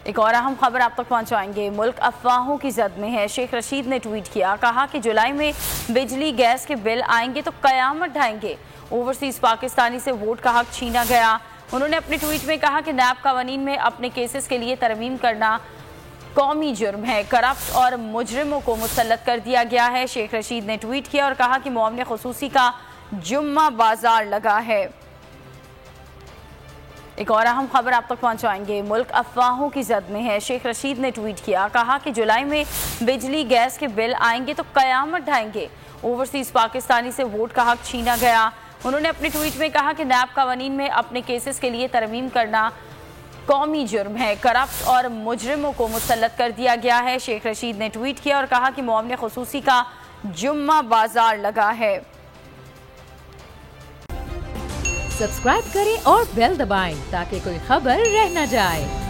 एक और अहम खबर आप तक पहुंचाएंगे। मुल्क अफवाहों की जद में है। शेख रशीद ने ट्वीट किया, कहा कि जुलाई में बिजली गैस के बिल आएंगे तो कयामत ढाएंगे। ओवरसीज पाकिस्तानी से वोट का हक छीना गया। उन्होंने अपने ट्वीट में कहा कि नैब कवानीन में अपने केसेस के लिए तरमीम करना कौमी जुर्म है। करप्ट और मुजरिमों को मुसल्लत कर दिया गया है। शेख रशीद ने ट्वीट किया और कहा कि मुआवने खुसूसी का जुम्मा बाजार लगा है। एक और अहम खबर आप तक पहुंचाएंगे। मुल्क अफवाहों की जद में है। शेख रशीद ने ट्वीट किया, कहा कि जुलाई में बिजली गैस के बिल आएंगे तो कयामत ढाएंगे। ओवरसीज पाकिस्तानी से वोट का हक छीना गया। उन्होंने अपने ट्वीट में कहा कि नैब कवानीन में अपने केसेस के लिए तरमीम करना कौमी जुर्म है। करप्ट और मुजरिमों को मुसल्लत कर दिया गया है। शेख रशीद ने ट्वीट किया और कहा कि मुआवने खुसूसी का जुम्मा बाजार लगा है। सब्सक्राइब करें और बेल दबाएं ताकि कोई खबर रह न जाए।